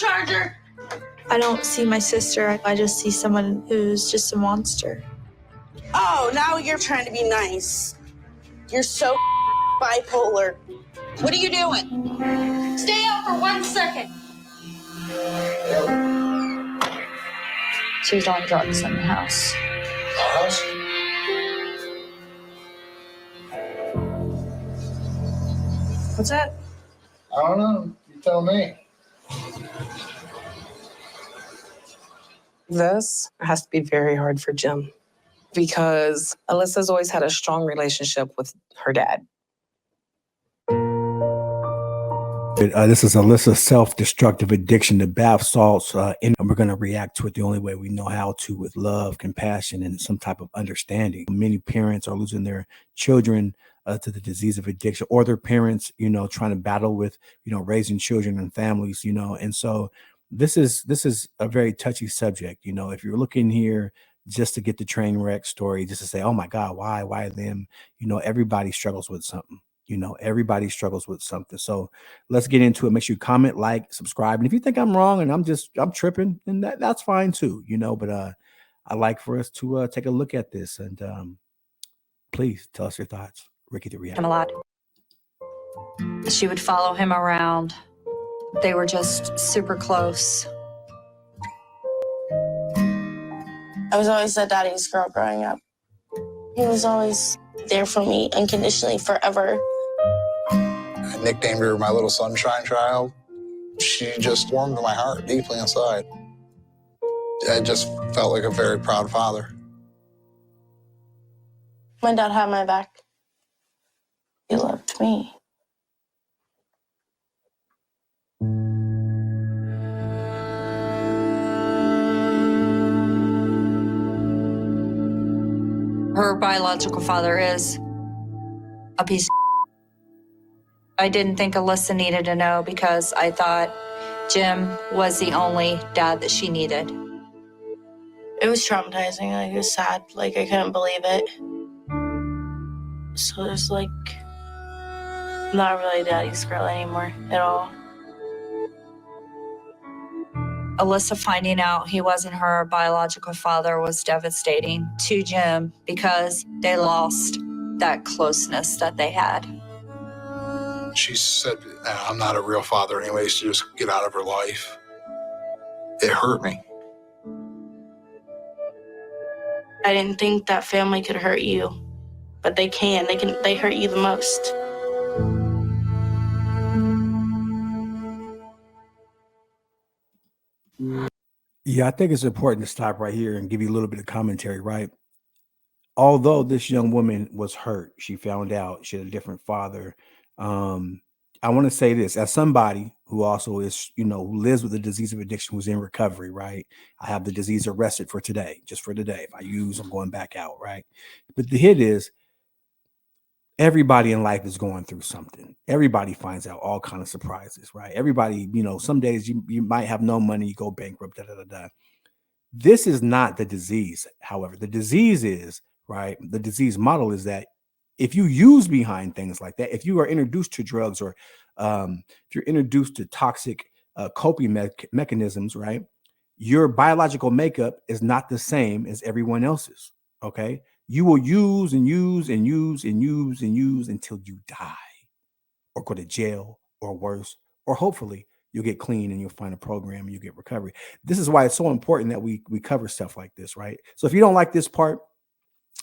charger? I don't see my sister. I just see someone who's just a monster. Oh, now you're trying to be nice. You're so bipolar. What are you doing? Stay out for 1 second. She's on drugs in the house. Our house? What's that? I don't know. You tell me. This has to be very hard for Jim because Alyssa's always had a strong relationship with her dad. This is Alyssa's self-destructive addiction to bath salts, and we're going to react to it the only way we know how to, with love, compassion, and some type of understanding. Many parents are losing their children to the disease of addiction, or their parents, trying to battle with, raising children and families, and so this is a very touchy subject. If you're looking here just to get the train wreck story, just to say, oh my God, why them? Everybody struggles with something. Everybody struggles with something. So let's get into it. Make sure you comment, like, subscribe. And if you think I'm wrong and I'm tripping, then that's fine too, but I like for us to take a look at this, and please tell us your thoughts. Ricky the Reactor. Him a lot. She would follow him around. They were just super close. I was always the daddy's girl growing up. He was always there for me unconditionally forever. I nicknamed her my little sunshine child. She just warmed my heart deeply inside. I just felt like a very proud father. My dad had my back. He loved me. Her biological father is a piece of I didn't think Alissa needed to know because I thought Jim was the only dad that she needed. It was traumatizing. Like, it was sad. Like, I couldn't believe it. So it was like, I'm not really daddy's girl anymore at all. Alissa finding out he wasn't her biological father was devastating to Jim because they lost that closeness that they had. She said, I'm not a real father anyways, to just get out of her life. It hurt me. I didn't think that family could hurt you, but they can. They hurt you the most. Yeah, I think it's important to stop right here and give you a little bit of commentary, right? Although this young woman was hurt, she found out she had a different father. I want to say this as somebody who also is, who lives with the disease of addiction, who's in recovery, right? I have the disease arrested for today, just for today. If I use, I'm going back out, right? But the hit is, everybody in life is going through something. Everybody finds out all kind of surprises, right? Everybody, some days you might have no money, you go bankrupt, da, da, da, da. This is not the disease. However, the disease is, right? The disease model is that if you use behind things like that, if you are introduced to drugs, or if you're introduced to toxic coping mechanisms, right? Your biological makeup is not the same as everyone else's, okay? You will use and use and use and use and use until you die or go to jail or worse, or hopefully you'll get clean and you'll find a program and you get recovery. This is why it's so important that we cover stuff like this, right? So if you don't like this part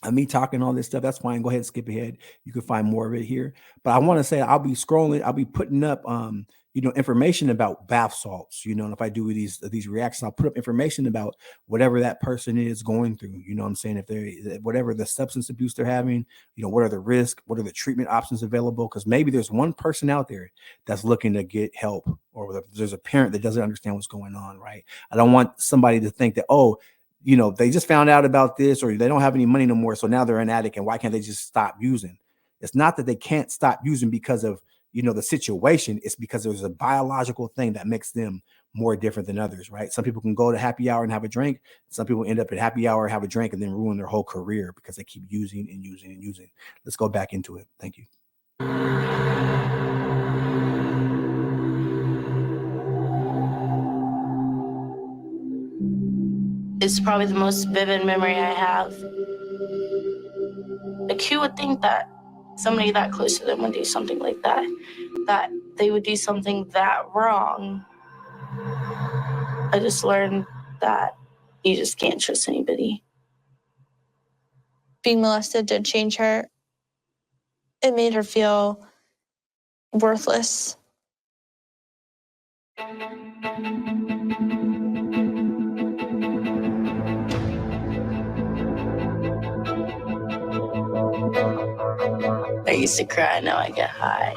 of me talking all this stuff, that's fine. Go ahead and skip ahead. You can find more of it here. But I want to say I'll be scrolling. I'll be putting up, information about bath salts. And if I do these reactions, I'll put up information about whatever that person is going through. You know what I'm saying? If they're whatever the substance abuse they're having, what are the risks? What are the treatment options available? Because maybe there's one person out there that's looking to get help, or there's a parent that doesn't understand what's going on, right? I don't want somebody to think that, they just found out about this, or they don't have any money no more, so now they're an addict, and why can't they just stop using? It's not that they can't stop using because of, the situation. It's because there's a biological thing that makes them more different than others, right? Some people can go to happy hour and have a drink. Some people end up at happy hour, have a drink, and then ruin their whole career because they keep using and using and using. Let's go back into it. Thank you. is probably the most vivid memory I have. Like, who would think that somebody that close to them would do something like that? That they would do something that wrong. I just learned that you just can't trust anybody. Being molested did change her. It made her feel worthless. I used to cry, now I get high.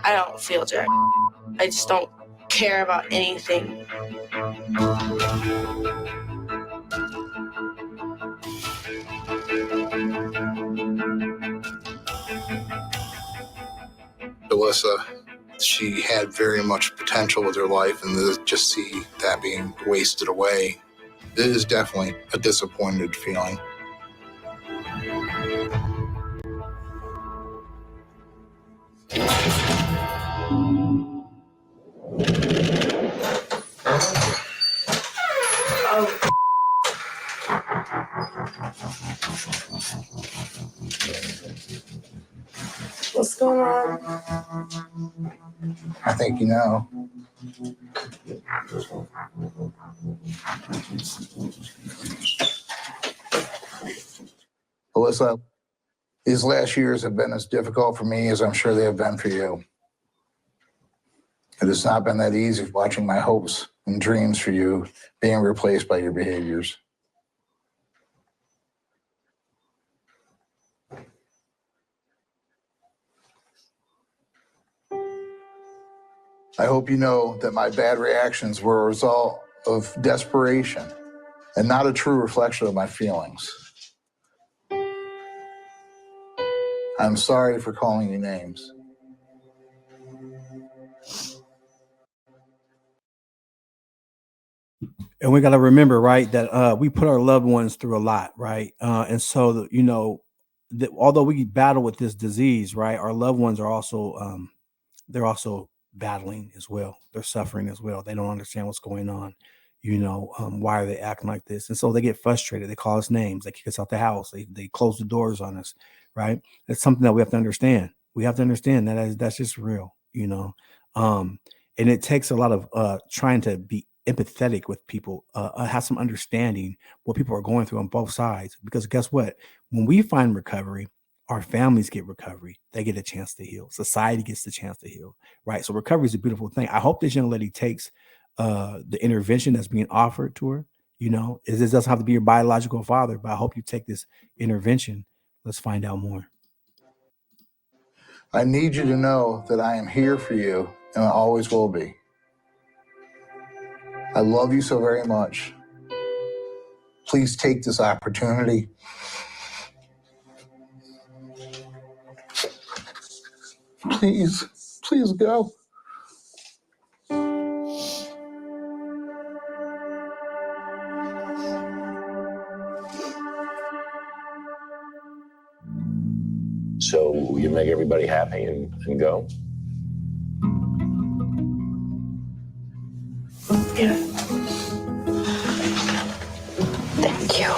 I don't feel jack. I just don't care about anything. Alissa, she had very much potential with her life, and to just see that being wasted away, it is definitely a disappointed feeling. What's going on? I think you know. Alissa, these last years have been as difficult for me as I'm sure they have been for you. It has not been that easy watching my hopes and dreams for you being replaced by your behaviors. I hope you know that my bad reactions were a result of desperation and not a true reflection of my feelings. I'm sorry for calling you names. And we got to remember, right, that we put our loved ones through a lot, right? And so, you know, that although we battle with this disease, right, our loved ones are also they're also battling as well. They're suffering as well. They don't understand what's going on. You know, why are they acting like this? And so they get frustrated. They call us names. They kick us out the house. They close the doors on us, right? It's something that we have to understand. We have to understand that that's just real, you know. And it takes a lot of trying to be empathetic with people, have some understanding what people are going through on both sides. Because guess what? When we find recovery, our families get recovery. They get a chance to heal. Society gets the chance to heal, right? So recovery is a beautiful thing. I hope this young lady takes the intervention that's being offered to her. You know, it doesn't have to be your biological father, but I hope you take this intervention. Let's find out more. I need you to know that I am here for you and I always will be. I love you so very much. Please take this opportunity. Please go. So you make everybody happy and go? Yeah. Thank you.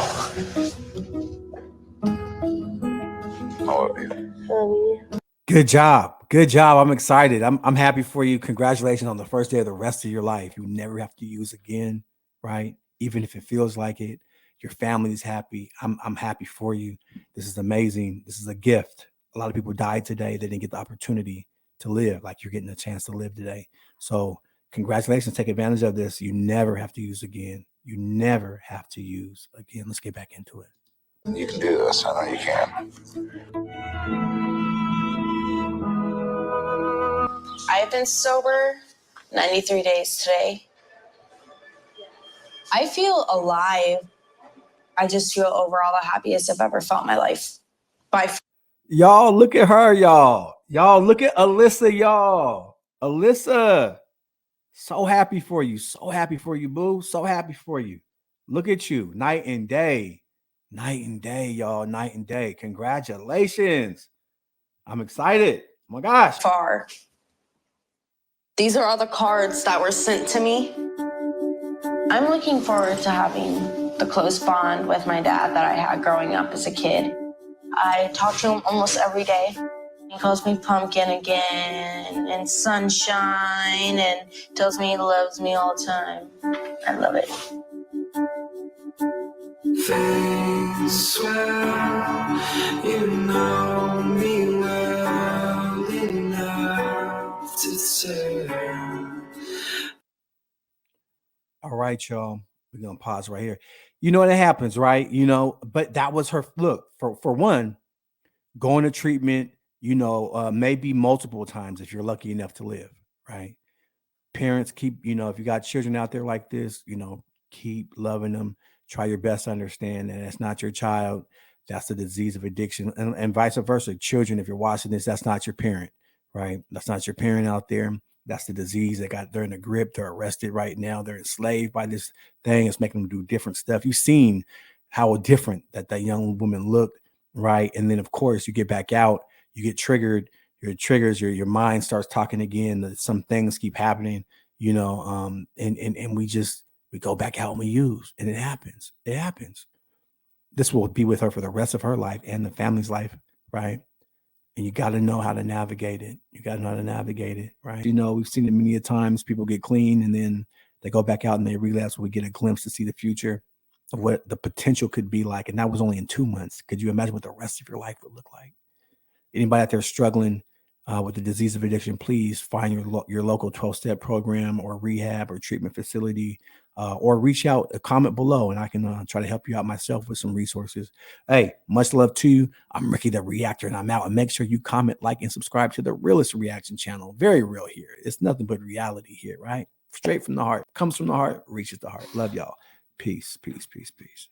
I love you. Love you. Good job. Good job. I'm excited. I'm happy for you. Congratulations on the first day of the rest of your life. You never have to use again, right? Even if it feels like it. Your family is happy. I'm happy for you. This is amazing. This is a gift. A lot of people died today. They didn't get the opportunity to live like you're getting a chance to live today. So congratulations. Take advantage of this. You never have to use again. You never have to use again. Let's get back into it. You can do this. I know you can. I've been sober 93 days today. I feel alive. I just feel overall the happiest I've ever felt in my life. Y'all, look at her, y'all. Y'all, look at Alissa, y'all. Alissa, so happy for you. So happy for you, boo. So happy for you. Look at you, night and day. Night and day, y'all. Night and day. Congratulations. I'm excited. Oh my gosh. Far. These are all the cards that were sent to me. I'm looking forward to having the close bond with my dad that I had growing up as a kid. I talk to him almost every day. He calls me pumpkin again and sunshine and tells me he loves me all the time. I love it. Things well, you know me well enough to tell. All right, y'all. We're gonna pause right here. You know what happens, right? You know, but that was her look for one, going to treatment, you know, maybe multiple times if you're lucky enough to live, right? Parents, keep, you know, if you got children out there like this, you know, keep loving them. Try your best to understand that it's not your child. That's the disease of addiction, and vice versa. Children, if you're watching this, that's not your parent, right? That's not your parent out there. That's the disease. They're in the grip. They're arrested right now. They're enslaved by this thing. It's making them do different stuff. You've seen how different that young woman looked, right? And then of course you get back out, you get triggered, your mind starts talking again. Some things keep happening, you know, and we go back out and we use, and it happens. This will be with her for the rest of her life and the family's life, right? And you got to know how to navigate it. Right? You know, we've seen it many a times. People get clean and then they go back out and they relapse. We get a glimpse to see the future of what the potential could be like, and that was only in 2 months. Could you imagine what the rest of your life would look like? Anybody out there struggling with the disease of addiction, please find your local 12-step program or rehab or treatment facility, or reach out, comment below, and I can try to help you out myself with some resources. Hey, much love to you. I'm Ricky the Reactor, and I'm out. And make sure you comment, like, and subscribe to the realest reaction channel. Very real here. It's nothing but reality here, right? Straight from the heart. Comes from the heart, reaches the heart. Love y'all. Peace, peace, peace, peace.